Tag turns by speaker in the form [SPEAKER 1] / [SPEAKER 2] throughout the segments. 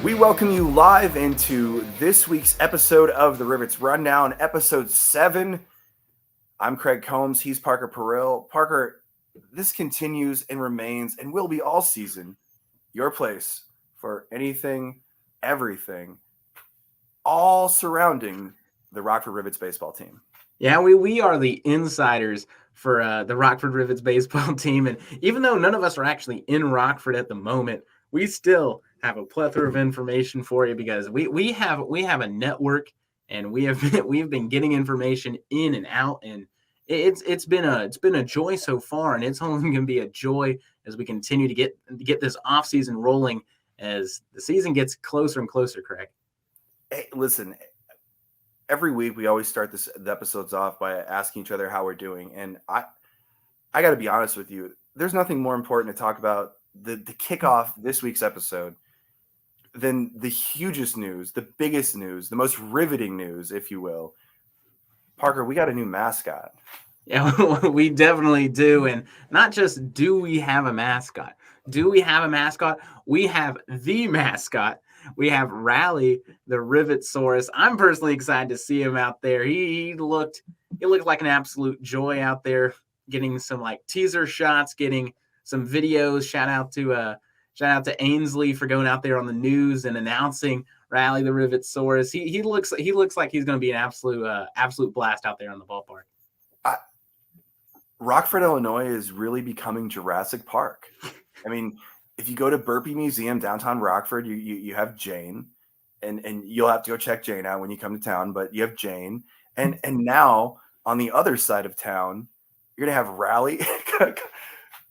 [SPEAKER 1] We welcome you live into this week's episode of the Rivets Rundown, episode 7. I'm Craig Combs. He's Parker Porrill. Parker, this continues and remains and will be all season your place for anything, everything, all surrounding the Rockford Rivets baseball team.
[SPEAKER 2] Yeah, we are the insiders for the Rockford Rivets baseball team. And even though none of us are actually in Rockford at the moment, we still have a plethora of information for you because we have a network, and we've been getting information in and out, and it's been a joy so far, and it's only going to be a joy as we continue to get this off season rolling as the season gets closer and closer. Craig,
[SPEAKER 1] Hey, listen. Every week we always start the episodes off by asking each other how we're doing, and I got to be honest with you. There's nothing more important to talk about the kickoff this week's episode than the hugest news, the biggest news, the most riveting news, if you will. Parker, we got a new mascot.
[SPEAKER 2] Yeah, we definitely do. And not just do we have a mascot? Do we have a mascot? We have the mascot. We have Rally, the Rivetsaurus. I'm personally excited to see him out there. He looked like an absolute joy out there, getting some like teaser shots, getting some videos. Shout out to Ainsley for going out there on the news and announcing Rally, the Rivetsaurus. He looks like he's going to be an absolute blast out there on the ballpark.
[SPEAKER 1] Rockford, Illinois is really becoming Jurassic Park. I mean, if you go to Burpee Museum, downtown Rockford, you have Jane, and you'll have to go check Jane out when you come to town, but you have Jane. And now on the other side of town, you're going to have Rally.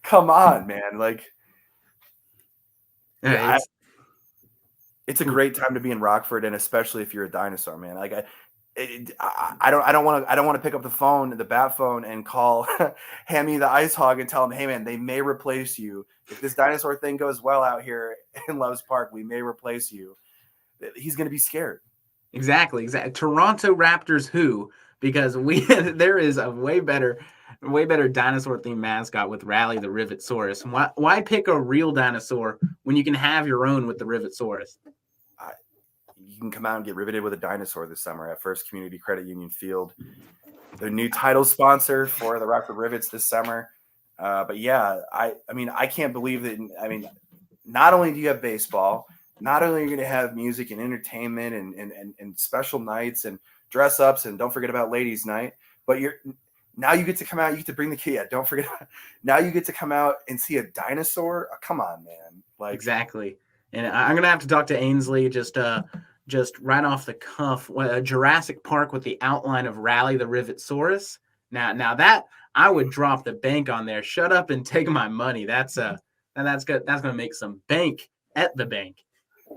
[SPEAKER 1] Come on, man. Like, it's a great time to be in Rockford, and especially if you're a dinosaur, man. Like, I don't want to pick up the bat phone and call Hammy the Ice Hog and tell him, hey man, they may replace you. If this dinosaur thing goes well out here in Loves Park, we may replace you. He's going to be scared.
[SPEAKER 2] Exactly. Toronto Raptors who? Because there is a way better dinosaur themed mascot with Rally the Rivetsaurus. Why pick a real dinosaur when you can have your own with the Rivetsaurus?
[SPEAKER 1] You can come out and get riveted with a dinosaur this summer at First Community Credit Union Field. Their new title sponsor for the Rockford Rivets this summer. But yeah, I mean, I can't believe that. I mean, not only do you have baseball, not only are you going to have music and entertainment and special nights and dress ups, and don't forget about ladies' night, but now you get to come out, you get to bring the kid. Yeah, don't forget. Now you get to come out and see a dinosaur. Oh, come on, man. Like, exactly.
[SPEAKER 2] And I'm going to have to talk to Ainsley just right off the cuff, Jurassic Park with the outline of Rally the Rivetsaurus. Now that I would drop the bank on there. Shut up and take my money. That's good. That's going to make some bank at the bank.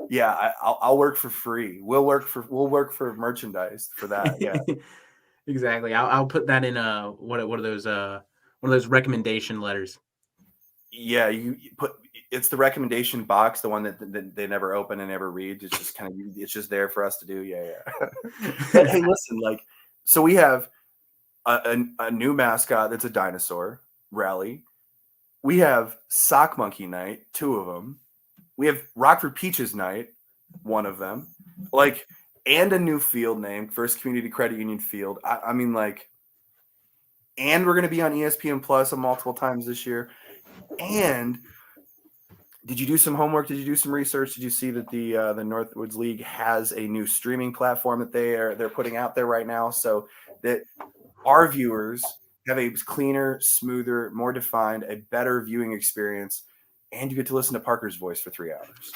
[SPEAKER 1] Yeah, I'll work for free. We'll work for merchandise for that. Yeah,
[SPEAKER 2] exactly. I'll put that in one of those recommendation letters.
[SPEAKER 1] Yeah, you put. It's the recommendation box, the one that they never open and never read. It's just it's just there for us to do. Yeah. Hey, listen, like, so we have a new mascot that's a dinosaur, Rally. We have Sock Monkey Night, 2 of them. We have Rockford Peaches Night, 1 of them. Like, and a new field name, First Community Credit Union Field. I mean, like, and we're going to be on ESPN Plus multiple times this year. And did you do some homework? Did you do some research? Did you see that the Northwoods League has a new streaming platform that they're putting out there right now, so that our viewers have a cleaner, smoother, more defined, a better viewing experience, and you get to listen to Parker's voice for 3 hours.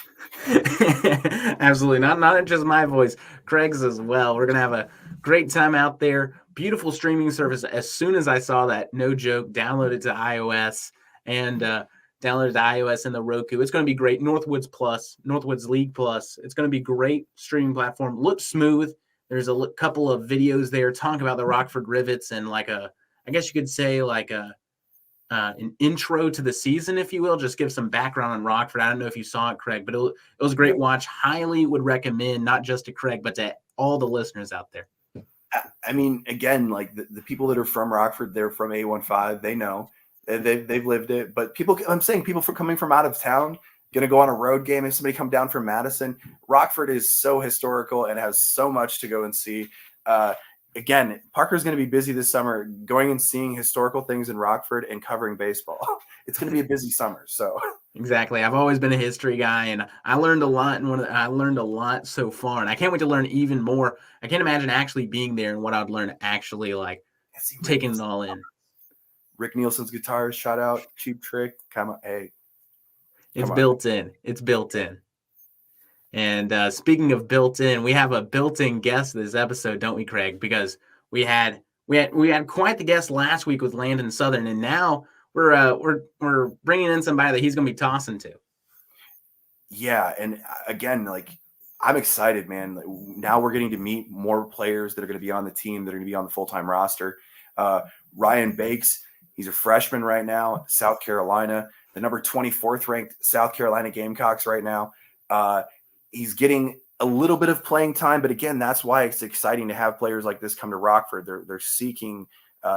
[SPEAKER 2] Absolutely, not just my voice, Craig's as well. We're gonna have a great time out there. Beautiful streaming service. As soon as I saw that, no joke, downloaded to iOS and downloaded to iOS and the Roku. It's going to be great. Northwoods League Plus. It's going to be great streaming platform. Looks smooth. There's a couple of videos there talking about the Rockford Rivets and I guess you could say an intro to the season, if you will. Just give some background on Rockford. I don't know if you saw it, Craig, but it was a great watch. Highly would recommend, not just to Craig, but to all the listeners out there.
[SPEAKER 1] I mean, again, like the people that are from Rockford, they're from A15. They know. They've lived it, but people coming from out of town, going to go on a road game if somebody come down from Madison. Rockford is so historical and has so much to go and see. Again, Parker's going to be busy this summer going and seeing historical things in Rockford and covering baseball. It's going to be a busy summer. So
[SPEAKER 2] exactly. I've always been a history guy, and I learned a lot. And I learned a lot so far, and I can't wait to learn even more. I can't imagine actually being there and what I'd learn actually like taking it all in.
[SPEAKER 1] Rick Nielsen's guitars, shout out, Cheap Trick. Come on, hey.
[SPEAKER 2] It's built in. It's built in. And speaking of built in, we have a built-in guest this episode, don't we, Craig? Because we had quite the guest last week with Landon Southern, and now we're bringing in somebody that he's going to be tossing to.
[SPEAKER 1] Yeah, and again, like I'm excited, man. Now we're getting to meet more players that are going to be on the team, that are going to be on the full-time roster. Ryan Bakes, he's a freshman right now, South Carolina, the number 24th ranked South Carolina Gamecocks right now. He's getting a little bit of playing time, but again, that's why it's exciting to have players like this come to Rockford. They're seeking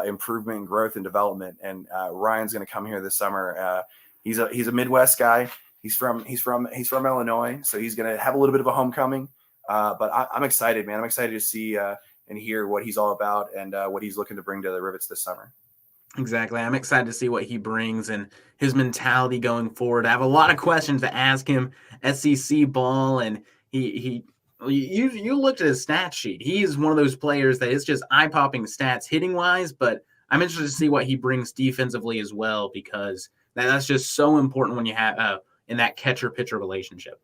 [SPEAKER 1] improvement and growth and development. And Ryan's going to come here this summer. He's a Midwest guy. He's from Illinois, so he's going to have a little bit of a homecoming. But I'm excited, man. I'm excited to see and hear what he's all about and what he's looking to bring to the Rivets this summer.
[SPEAKER 2] Exactly. I'm excited to see what he brings and his mentality going forward. I have a lot of questions to ask him. SEC ball, and you looked at his stat sheet. He's one of those players that it's just eye-popping stats hitting wise, but I'm interested to see what he brings defensively as well, because that's just so important when you have in that catcher-pitcher relationship.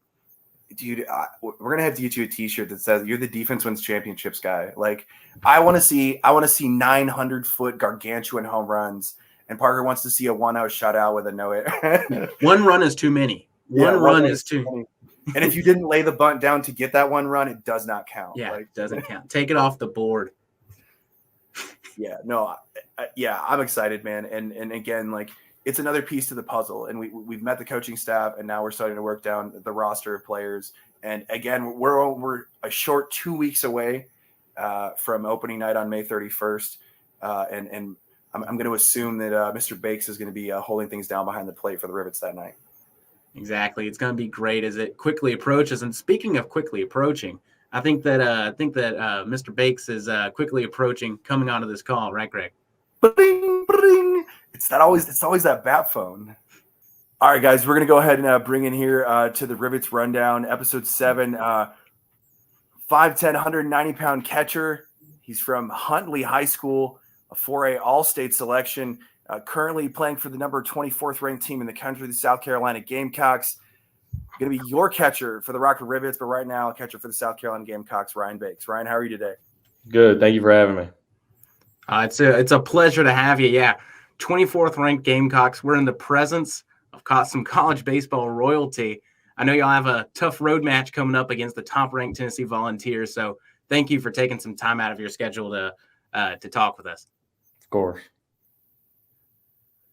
[SPEAKER 1] Dude, we're gonna have to get you a T-shirt that says "You're the defense wins championships guy." Like, I want to see 900-foot gargantuan home runs, and Parker wants to see a 1-out shutout with a no-hit.
[SPEAKER 2] One run is too many. One run is too
[SPEAKER 1] many. And if you didn't lay the bunt down to get that one run, it does not count.
[SPEAKER 2] Yeah, it doesn't count. Take it off the board.
[SPEAKER 1] Yeah, no, I'm excited, man. And again, like, it's another piece to the puzzle, and we've met the coaching staff, and now we're starting to work down the roster of players. And again, we're a short 2 weeks away from opening night on May 31st, and I'm going to assume that Mr. Bakes is going to be holding things down behind the plate for the Rivets that night.
[SPEAKER 2] Exactly, it's going to be great as it quickly approaches. And speaking of quickly approaching, I think that Mr. Bakes is quickly approaching, coming onto this call, right, Greg?
[SPEAKER 1] Bing, bing. It's always that bat phone. All right, guys, we're gonna go ahead and bring in here to the Rivets Rundown, episode 7. 5'10", 190-pound catcher. He's from Huntley High School, a 4A All-State selection. Currently playing for the number 24th ranked team in the country, the South Carolina Gamecocks. Going to be your catcher for the Rockford Rivets, but right now, a catcher for the South Carolina Gamecocks, Ryan Bakes. Ryan, how are you today?
[SPEAKER 3] Good. Thank you for having me.
[SPEAKER 2] It's a pleasure to have you. Yeah, 24th ranked Gamecocks. We're in the presence of some college baseball royalty. I know y'all have a tough road match coming up against the top-ranked Tennessee Volunteers. So thank you for taking some time out of your schedule to talk with us.
[SPEAKER 3] Of course.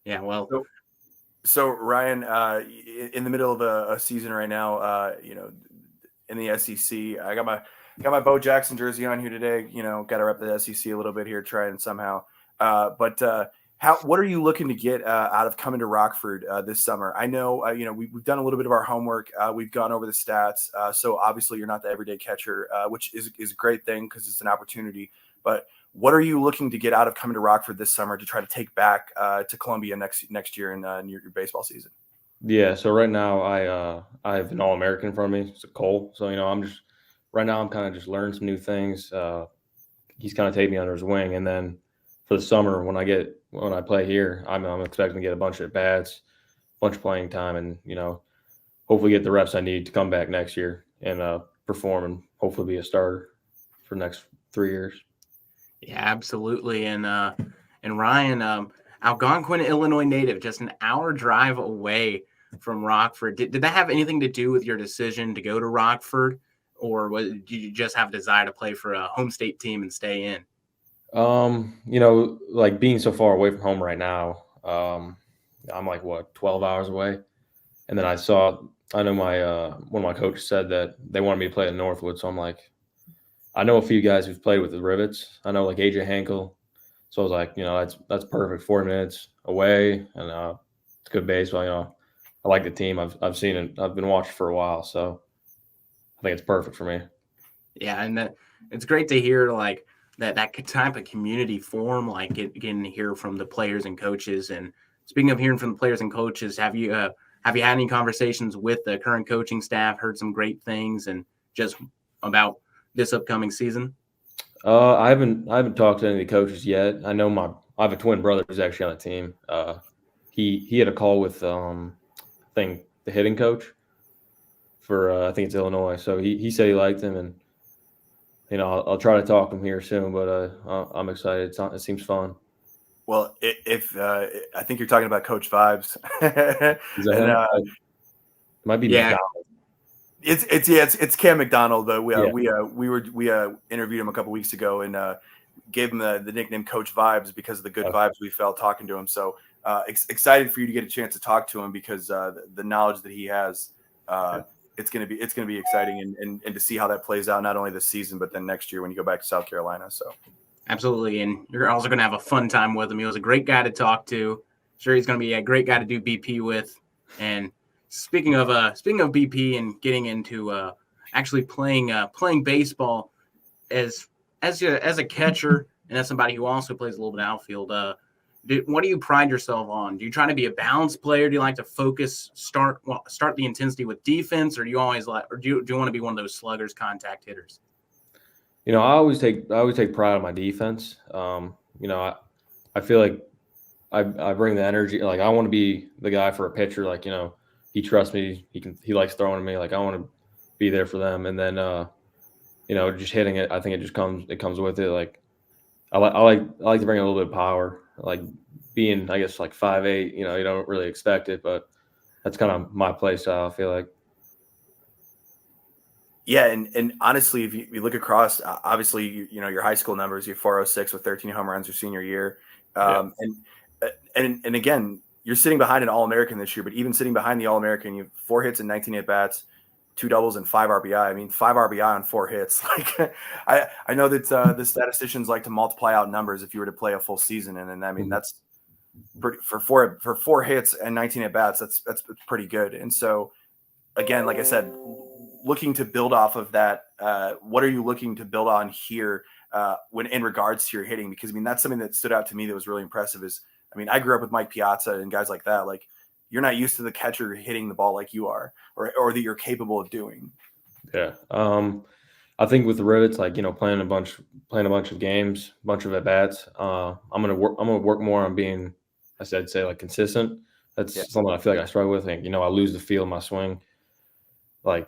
[SPEAKER 2] Yeah, well.
[SPEAKER 1] So Ryan, in the middle of a season right now, in the SEC, I got my Bo Jackson jersey on here today. Got to rep the SEC a little bit here, trying somehow. What are you looking to get out of coming to Rockford this summer? I know, we've done a little bit of our homework. We've gone over the stats. So obviously you're not the everyday catcher, which is a great thing because it's an opportunity. But what are you looking to get out of coming to Rockford this summer to try to take back to Columbia next year in your baseball season?
[SPEAKER 3] Yeah. So right now I have an All-American in front of me. It's a Cole. So, I'm kind of just learning some new things. He's kind of taking me under his wing. And then for the summer, when I play here, I'm expecting to get a bunch of at-bats, a bunch of playing time, and, hopefully get the reps I need to come back next year and perform and hopefully be a starter for the next 3 years.
[SPEAKER 2] Yeah, absolutely. And Ryan, Algonquin, Illinois native, just an hour drive away from Rockford. Did that have anything to do with your decision to go to Rockford, or did you just have a desire to play for a home state team and stay in?
[SPEAKER 3] Like being so far away from home right now, I'm like 12 hours away. And then I know one of my coaches said that they wanted me to play at Northwood. So I'm like, I know a few guys who've played with the Rivets. I know like AJ Henkel. So I was like, that's perfect. 40 minutes away, and it's good baseball. I like the team. I've seen it. I've been watching for a while, so I think it's perfect for me.
[SPEAKER 2] Yeah, and it's great to hear like that type of community form, like getting to hear from the players and coaches. And speaking of hearing from the players and coaches, have you had any conversations with the current coaching staff? Heard some great things and just about this upcoming season?
[SPEAKER 3] I haven't talked to any of the coaches yet. I have a twin brother who's actually on the team. He had a call with I think the hitting coach for I think it's Illinois. So he said he liked him, and I'll try to talk to him here soon. But I'm excited. It seems fun.
[SPEAKER 1] Well, if I think you're talking about Coach Vibes,
[SPEAKER 3] Is that
[SPEAKER 1] and
[SPEAKER 3] him? It might be
[SPEAKER 2] Yeah.
[SPEAKER 3] McDonald.
[SPEAKER 1] it's Cam McDonald. We
[SPEAKER 3] Yeah.
[SPEAKER 1] we interviewed him a couple weeks ago and gave him the nickname Coach Vibes because of the good vibes we felt talking to him. So excited for you to get a chance to talk to him because the knowledge that he has, it's gonna be exciting and to see how that plays out not only this season but then next year when you go back to South Carolina. So
[SPEAKER 2] Absolutely, and you're also going to have a fun time with him. He was a great guy to talk to. Sure, he's going to be a great guy to do BP with. And speaking of BP and getting into actually playing baseball as a catcher and as somebody who also plays a little bit of outfield, what do you pride yourself on? Do you try to be a balanced player? Do you like to start the intensity with defense, or do you always do you want to be one of those sluggers, contact hitters?
[SPEAKER 3] I always take pride in my defense. I feel like I bring the energy. Like I want to be the guy for a pitcher. Like he trusts me. He likes throwing to me. Like I want to be there for them. And then just hitting it. I think it comes with it. Like I like to bring a little bit of power. Like being I guess like 5'8". You don't really expect it, but that's kind of my play style. I feel like.
[SPEAKER 1] yeah, and honestly, if you look across, obviously your high school numbers, you're 406 with 13 home runs your senior year, and again, you're sitting behind an All-American this year, but even sitting behind the All-American, you have 4 hits and 19 at bats, 2 doubles and 5 RBI. I mean, 5 RBI on 4 hits. Like I know that the statisticians like to multiply out numbers if you were to play a full season, and I mean that's pretty, for 4 hits and 19 at bats. That's pretty good. And so again, like I said, looking to build off of that. What are you looking to build on here when in regards to your hitting? Because I mean, that's something that stood out to me that was really impressive. I mean, I grew up with Mike Piazza and guys like that. Like you're not used to the catcher hitting the ball like you are, or that you're capable of doing.
[SPEAKER 3] Yeah. I think with the Rivets, like playing a bunch of games, a bunch of at bats. I'm gonna work more on being, say like consistent. That's something I feel like I struggle with. And I lose the feel of my swing. Like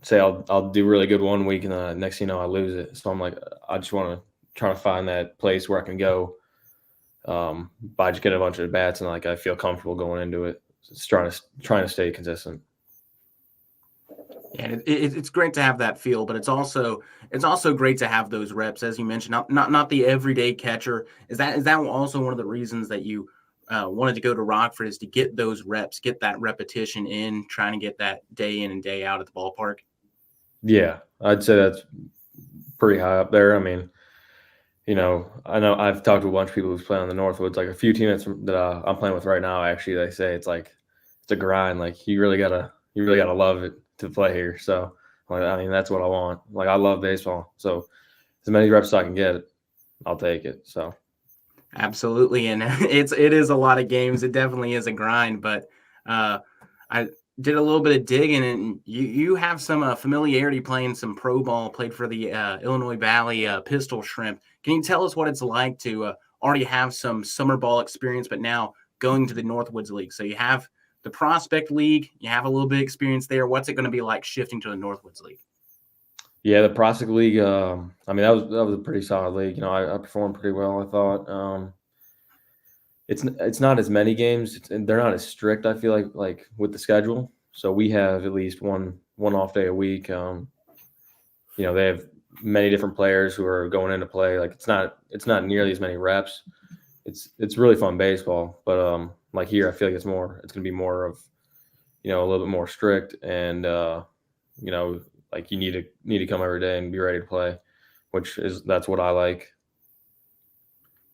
[SPEAKER 3] say I'll do really good one week and then next I lose it. So I'm like I just want to try to find that place where I can go by just getting a bunch of bats and like I feel comfortable going into it. It's trying to stay consistent.
[SPEAKER 2] Yeah, it's great to have that feel, but it's also great to have those reps, as you mentioned. Not the everyday catcher. Is that also one of the reasons that you wanted to go to Rockford, is to get those reps, get that repetition in, trying to get that day in and day out at the ballpark?
[SPEAKER 3] Yeah, I'd say that's pretty high up there. I mean, I know I've talked to a bunch of people who's playing on the Northwoods. Like a few teammates that I'm playing with right now, actually, they say it's a grind. Like you really gotta love it to play here. So, I mean, that's what I want. Like I love baseball, so as many reps as I can get, I'll take it. So.
[SPEAKER 2] Absolutely, and it is a lot of games. It definitely is a grind, but I did a little bit of digging, and you have some familiarity playing some pro ball. Played for the Illinois Valley Pistol Shrimp. Can you tell us what it's like to already have some summer ball experience, but now going to the Northwoods League? So you have the Prospect League, you have a little bit of experience there. What's it going to be like shifting to the Northwoods League?
[SPEAKER 3] Yeah, the Prospect League. I mean, that was a pretty solid league. I performed pretty well, I thought. It's not as many games. They're not as strict. I feel like with the schedule. So we have at least one off day a week. They have many different players who are going into play. Like it's not nearly as many reps. It's really fun baseball. But like here, I feel like it's going to be more of a little bit more strict and like you need to come every day and be ready to play, that's what I like.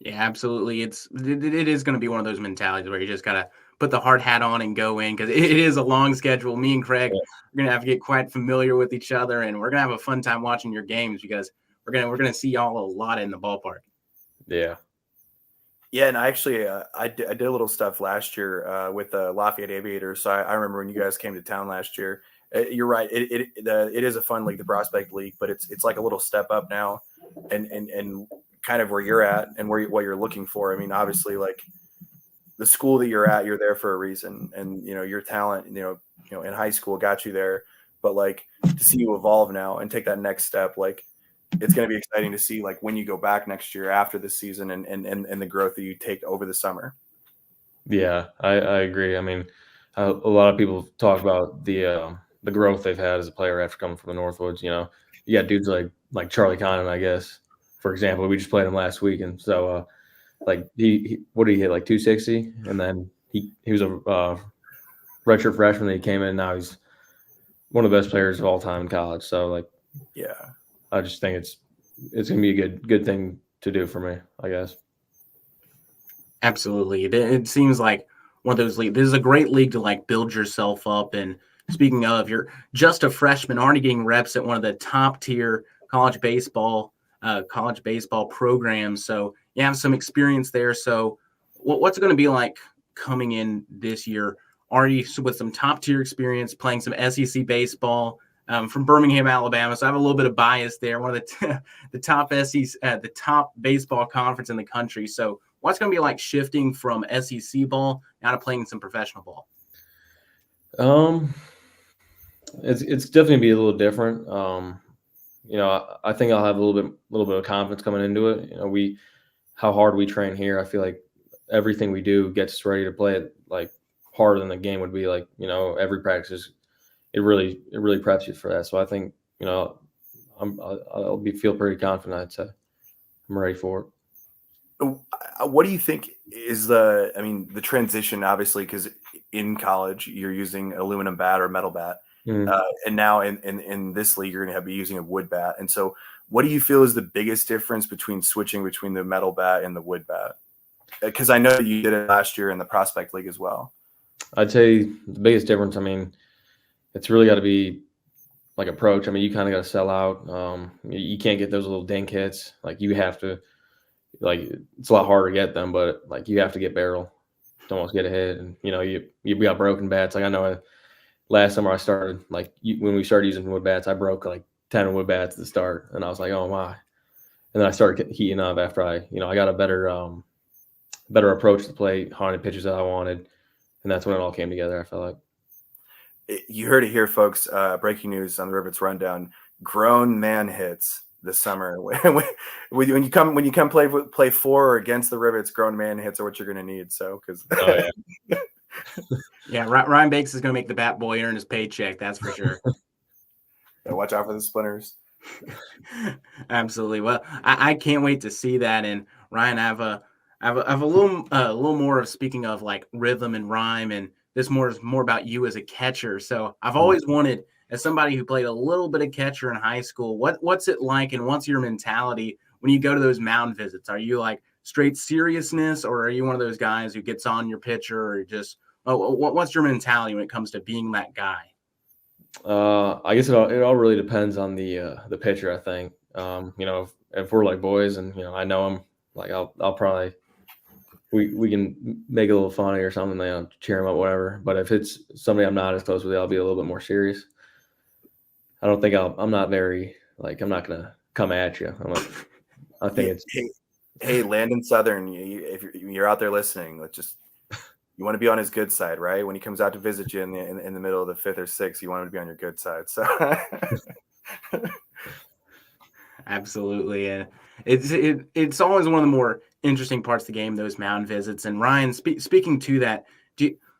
[SPEAKER 2] Yeah, absolutely. It is going to be one of those mentalities where you just got to put the hard hat on and go in, because it is a long schedule. Me and Craig
[SPEAKER 3] Yeah.
[SPEAKER 2] are going to have to get quite familiar with each other, and we're going to have a fun time watching your games, because we're going to see y'all a lot in the ballpark.
[SPEAKER 3] Yeah.
[SPEAKER 1] Yeah, and I actually I did a little stuff last year with the Lafayette Aviators. So I remember when you guys came to town last year. You're right. It is a fun league, the Prospect League, but it's like a little step up now, and kind of where you're at and what you're looking for. I mean, obviously, like the school that you're at, you're there for a reason, and your talent, in high school got you there, but like to see you evolve now and take that next step, like it's going to be exciting to see like when you go back next year after this season and the growth that you take over the summer.
[SPEAKER 3] Yeah, I agree. I mean, a lot of people talk about the growth they've had as a player after coming from the Northwoods. You got dudes like Charlie Connon, I guess, for example. We just played him last week, and so like he what did he hit, like 260, and then he was a redshirt freshman. That he came in. Now he's one of the best players of all time in college. So like,
[SPEAKER 1] Yeah.
[SPEAKER 3] I just think it's gonna be a good thing to do for me, I guess.
[SPEAKER 2] Absolutely. It seems like one of those leagues. This is a great league to like build yourself up. And speaking of, you're just a freshman, already getting reps at one of the top tier college baseball programs. So you have some experience there. So what's it going to be like coming in this year? Already with some top tier experience, playing some SEC baseball. From Birmingham, Alabama, so I have a little bit of bias there. One of the top SEC, the top baseball conference in the country. So what's going to be like shifting from SEC ball now to playing some professional ball?
[SPEAKER 3] It's definitely be a little different. I think I'll have a little bit of confidence coming into it. How hard we train here. I feel like everything we do gets us ready to play it like harder than the game would be. Like every practice, it really preps you for that. So I think I'll feel pretty confident. I'd say I'm ready for it.
[SPEAKER 1] What do you think is the transition, obviously, because in college you're using aluminum bat or metal bat, and now in this league you're going to be using a wood bat. And so what do you feel is the biggest difference between switching between the metal bat and the wood bat? Because I know you did it last year in the Prospect League as well.
[SPEAKER 3] I'd say the biggest difference, I mean, it's really got to be like approach. I mean, you kind of got to sell out. You can't get those little dink hits. Like you have to, like it's a lot harder to get them, but like you have to get barrel to almost get a hit. And you got broken bats. Like I know last summer I started when we started using wood bats, I broke like 10 wood bats at the start, and I was like, oh my. And then I started heating up after I got a better approach to play haunted pitches that I wanted, and that's when it all came together. I felt like.
[SPEAKER 1] You heard it here, folks. Breaking news on the Rivets Rundown: grown man hits this summer. when you come play for or against the Rivets, grown man hits are what you're going to need. So because
[SPEAKER 2] yeah, Ryan Bakes is going to make the bat boy earn his paycheck. That's for sure.
[SPEAKER 1] Yeah, watch out for the splinters.
[SPEAKER 2] Absolutely. Well, I can't wait to see that. And Ryan, I have a little more of, speaking of like rhythm and rhyme, and this is more about you as a catcher. So I've always wanted, as somebody who played a little bit of catcher in high school, what's it like, and what's your mentality when you go to those mound visits? Are you like straight seriousness, or are you one of those guys who gets on your pitcher, or just what's your mentality when it comes to being that guy?
[SPEAKER 3] I guess it all really depends on the pitcher. I think if we're like boys and I know him, like I'll probably we can make it a little funny or something, cheer him up, whatever. But if it's somebody I'm not as close with, I'll be a little bit more serious. I don't think I'm not very I'm not gonna come at you. I think it's
[SPEAKER 1] hey Landon Southern, if you're out there listening, you want to be on his good side, right? When he comes out to visit you in the middle of the 5th or 6th, you want him to be on your good side. So
[SPEAKER 2] absolutely, and it's always one of the more interesting parts of the game, those mound visits. And Ryan, speaking to that,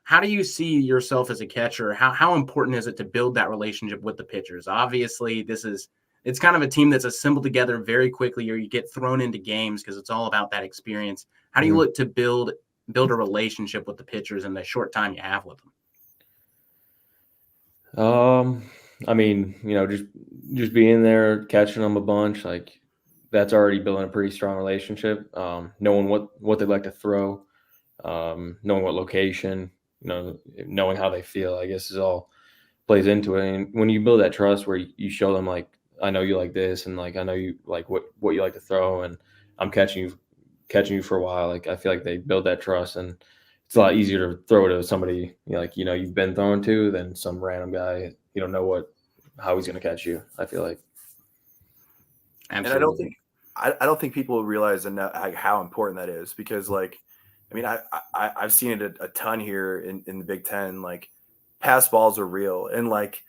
[SPEAKER 2] how do you see yourself as a catcher? How important is it to build that relationship with the pitchers? Obviously, it's kind of a team that's assembled together very quickly, or you get thrown into games because it's all about that experience. How do you look to build a relationship with the pitchers in the short time you have with
[SPEAKER 3] them? I mean, just being there, catching them a bunch, like that's already building a pretty strong relationship. Knowing what they like to throw, knowing what location, knowing how they feel, I guess is all plays into it. And when you build that trust where you show them like, I know you like this, and like I know you like what you like to throw, and I'm catching you for a while. Like I feel like they build that trust, and it's a lot easier to throw to somebody you've been thrown to than some random guy you don't know how he's going to catch you. I feel like.
[SPEAKER 1] Absolutely. And I don't think people realize enough how important that is, because like, I mean, I've seen it a ton here in the Big Ten. Like, pass balls are real, and like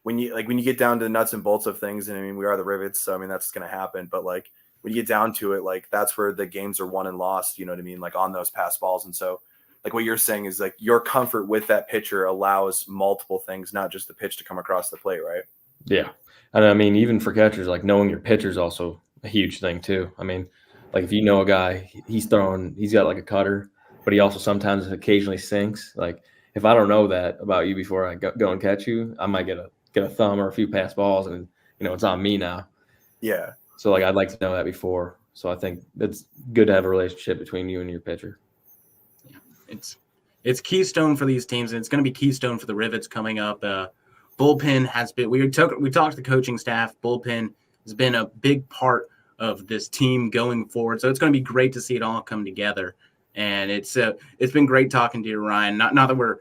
[SPEAKER 1] when you get down to the nuts and bolts of things, and I mean, we are the Rivets, so I mean that's going to happen. But like when you get down to it, like that's where the games are won and lost. You know what I mean? Like on those pass balls, and so like what you're saying is like your comfort with that pitcher allows multiple things, not just the pitch to come across the plate, right?
[SPEAKER 3] Yeah. And I mean, even for catchers, like knowing your pitcher is also a huge thing too. I mean, like if you know a guy, he's got like a cutter, but he also sometimes occasionally sinks. Like if I don't know that about you before I go and catch you, I might get a thumb or a few pass balls, and it's on me now.
[SPEAKER 1] Yeah.
[SPEAKER 3] So like I'd like to know that before. So I think it's good to have a relationship between you and your pitcher.
[SPEAKER 2] Yeah, it's keystone for these teams, and it's going to be keystone for the Rivets coming up. Bullpen has been. We talked to the coaching staff. Bullpen has been a big part of this team going forward. So it's going to be great to see it all come together. And it's been great talking to you, Ryan. Not that we're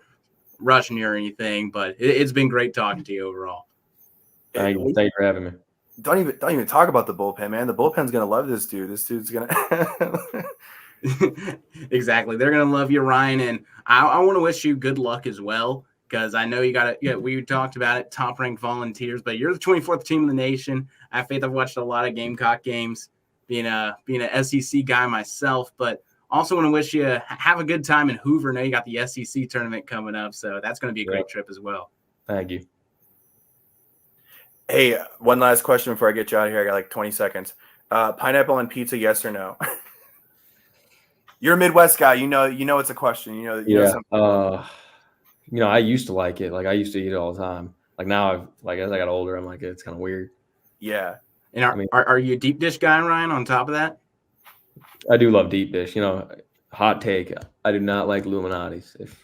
[SPEAKER 2] rushing you or anything, but it's been great talking to you overall.
[SPEAKER 3] Thank you for having me.
[SPEAKER 1] Don't even talk about the bullpen, man. The bullpen's gonna love this dude. This dude's gonna
[SPEAKER 2] Exactly. They're gonna love you, Ryan, and I want to wish you good luck as well, because I know you got it. Yeah, we talked about it. Top ranked Volunteers, but you're the 24th team in the nation. I have faith. I've watched a lot of Gamecock games, being an SEC guy myself, but also want to wish you have a good time in Hoover. I know you got the SEC tournament coming up, so that's going to be a great trip as well.
[SPEAKER 3] Thank you.
[SPEAKER 1] Hey, one last question before I get you out of here. I got like 20 seconds. Pineapple on pizza, yes or no? You're a Midwest guy. You know it's a question. You know
[SPEAKER 3] I used to like it. Like I used to eat it all the time. Like now, as I got older, I'm like, it's kind of weird.
[SPEAKER 1] Yeah.
[SPEAKER 2] And are you a deep dish guy, Ryan? On top of that,
[SPEAKER 3] I do love deep dish. Hot take. I do not like Illuminati's. If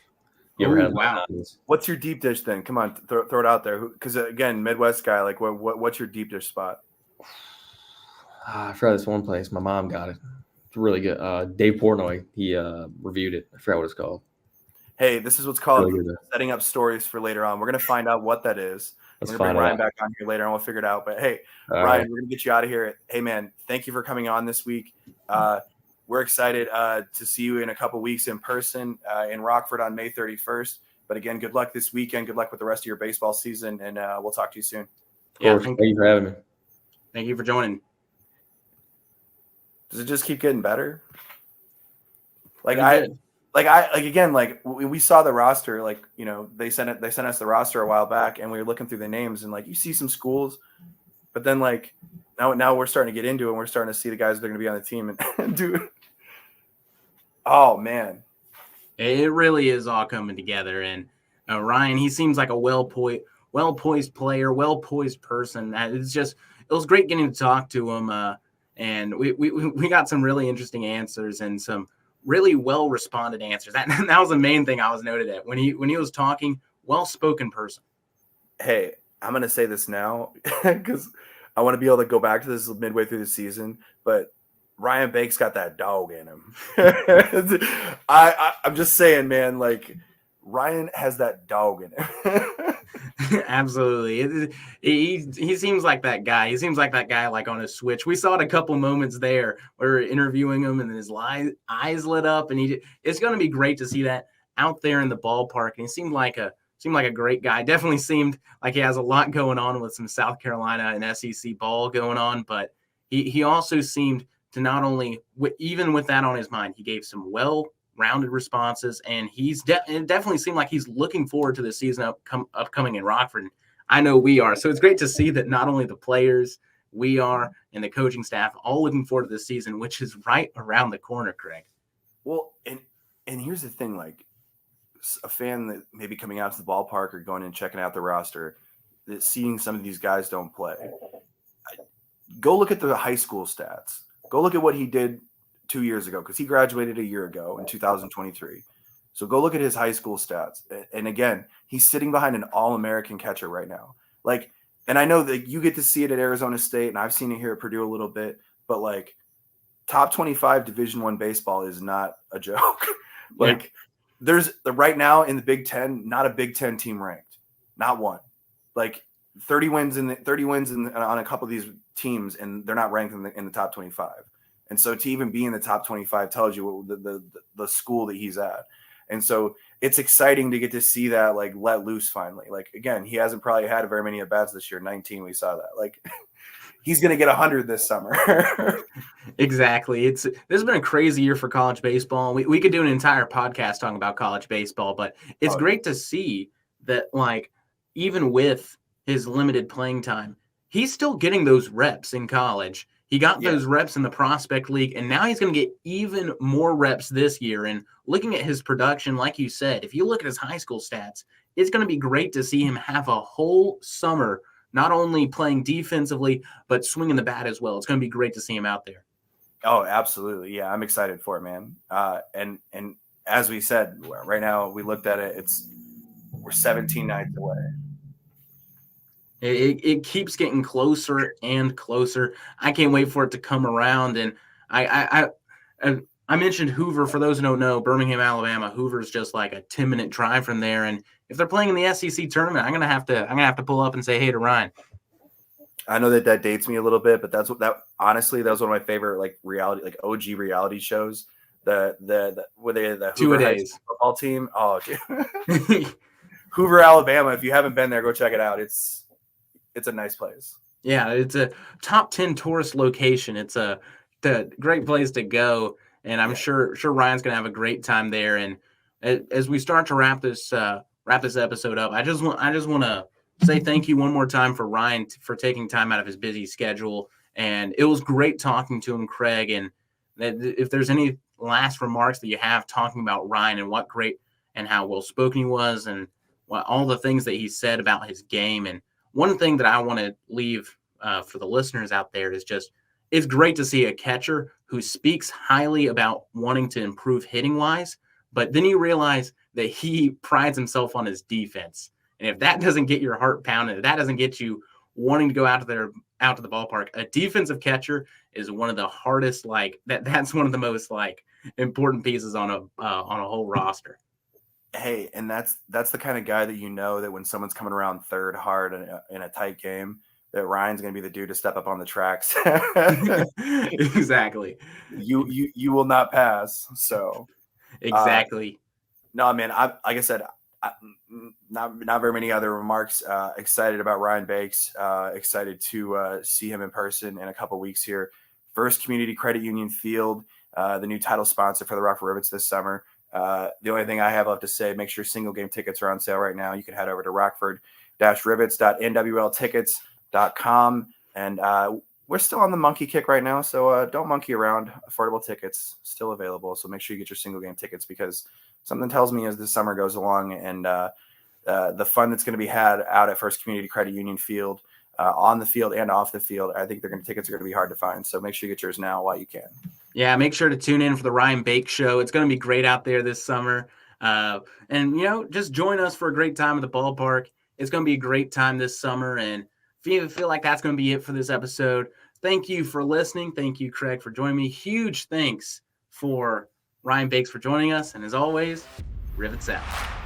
[SPEAKER 3] you ever had Illuminati's.
[SPEAKER 1] What's your deep dish then? Come on, throw it out there. Because again, Midwest guy. Like, what's your deep dish spot?
[SPEAKER 3] I forgot this one place. My mom got it. It's really good. Dave Portnoy, he reviewed it. I forgot what it's called.
[SPEAKER 1] Hey, this is what's called setting up stories for later on. We're going to find out what that is. We're going to bring Ryan back on here later on. We'll figure it out. But hey, Ryan, we're going to get you out of here. Hey, man, thank you for coming on this week. We're excited to see you in a couple weeks in person in Rockford on May 31st. But again, good luck this weekend. Good luck with the rest of your baseball season. And we'll talk to you soon.
[SPEAKER 3] Yeah, thank you for having me.
[SPEAKER 2] Thank you for joining.
[SPEAKER 1] Does it just keep getting better? We saw the roster, they sent us the roster a while back, and we were looking through the names, and you see some schools, but then now we're starting to get into it, and we're starting to see the guys that are going to be on the team and do. Oh man,
[SPEAKER 2] it really is all coming together. And Ryan, he seems like a well-poised player, well-poised person. It was great getting to talk to him. And we got some really interesting answers and some really well-responded answers. That was the main thing I was noted at when he was talking. Well-spoken person.
[SPEAKER 1] Hey, I'm gonna say this now because I want to be able to go back to this midway through the season. But Ryan Bake's got that dog in him. I'm just saying, man. Ryan has that dog in him.
[SPEAKER 2] Absolutely. He seems like that guy. He seems like that guy on a switch. We saw it a couple moments there where we were interviewing him and his eyes lit up, and it's going to be great to see that out there in the ballpark. And he seemed like a great guy. Definitely seemed like he has a lot going on with some South Carolina and SEC ball going on, but he also seemed to not only, even with that on his mind, he gave some well-rounded responses, and it definitely seemed like he's looking forward to the season upcoming in Rockford. I know we are. So it's great to see that not only the players, we are, and the coaching staff all looking forward to this season, which is right around the corner, Craig.
[SPEAKER 1] Well, and here's the thing, a fan that may be coming out to the ballpark or going and checking out the roster, that seeing some of these guys don't play. go look at the high school stats. Go look at what he did 2 years ago, because he graduated a year ago in 2023. So go look at his high school stats. And again, he's sitting behind an All-American catcher right now. Like, and I know that you get to see it at Arizona State, and I've seen it here at Purdue a little bit, but like top 25 Division I baseball is not a joke. Like, there's right now in the Big Ten, not a Big Ten team ranked, not one. Like 30 wins on a couple of these teams, and they're not ranked in the top 25. And so to even be in the top 25 tells you what the school that he's at. And so it's exciting to get to see that, like, let loose finally. Like, again, he hasn't probably had very many at-bats this year. 19, we saw that. Like, he's going to get 100 this summer.
[SPEAKER 2] Exactly. This has been a crazy year for college baseball. We could do an entire podcast talking about college baseball, but it's great to see that, like, even with his limited playing time, he's still getting those reps in college. He got those reps in the prospect league, and now he's going to get even more reps this year. And looking at his production, like you said, if you look at his high school stats, it's going to be great to see him have a whole summer, not only playing defensively, but swinging the bat as well. It's going to be great to see him out there.
[SPEAKER 1] Oh, absolutely. Yeah, I'm excited for it, man. And as we said, right now, we looked at it, we're 17 nights away.
[SPEAKER 2] It keeps getting closer and closer. I can't wait for it to come around. And I mentioned Hoover. For those who don't know, Birmingham, Alabama. Hoover's just like a 10-minute drive from there. And if they're playing in the SEC tournament, I'm gonna have to pull up and say hey to Ryan.
[SPEAKER 1] I know that dates me a little bit, but honestly, that was one of my favorite, like, reality, like OG reality shows. The Hoover High School football team. Oh, dude. Hoover, Alabama. If you haven't been there, go check it out. It's a nice place.
[SPEAKER 2] Yeah, it's a top 10 tourist location. It's a great place to go, and I'm sure Ryan's gonna have a great time there. And as we start to wrap this episode up, I just want to say thank you one more time for Ryan for taking time out of his busy schedule. And it was great talking to him, Craig. And if there's any last remarks that you have talking about Ryan and what great and how well spoken he was, and all the things that he said about his game. And one thing that I want to leave for the listeners out there is just, it's great to see a catcher who speaks highly about wanting to improve hitting wise, but then you realize that he prides himself on his defense. And if that doesn't get your heart pounding, if that doesn't get you wanting to go out to the ballpark, a defensive catcher is one of the hardest, that's one of the most important pieces on a whole roster.
[SPEAKER 1] Hey, and that's the kind of guy that, you know, that when someone's coming around third hard in a tight game, that Ryan's going to be the dude to step up on the tracks.
[SPEAKER 2] Exactly.
[SPEAKER 1] You will not pass. So
[SPEAKER 2] exactly.
[SPEAKER 1] No, man. Like I said, not very many other remarks. Excited about Ryan Bakes. Excited to see him in person in a couple weeks here. First Community Credit Union Field, the new title sponsor for the Rock Rivets this summer. The only thing I have left to say, make sure single game tickets are on sale right now. You can head over to rockford-rivets.nwltickets.com. And we're still on the monkey kick right now, so don't monkey around. Affordable tickets still available. So make sure you get your single game tickets, because something tells me as the summer goes along and the fun that's going to be had out at First Community Credit Union Field, on the field and off the field, I think tickets are going to be hard to find. So make sure you get yours now while you can.
[SPEAKER 2] Yeah, make sure to tune in for the Ryan Bakes Show. It's going to be great out there this summer. And, just join us for a great time at the ballpark. It's going to be a great time this summer. And if you feel like that's going to be it for this episode, thank you for listening. Thank you, Craig, for joining me. Huge thanks for Ryan Bakes for joining us. And as always, Rivets out.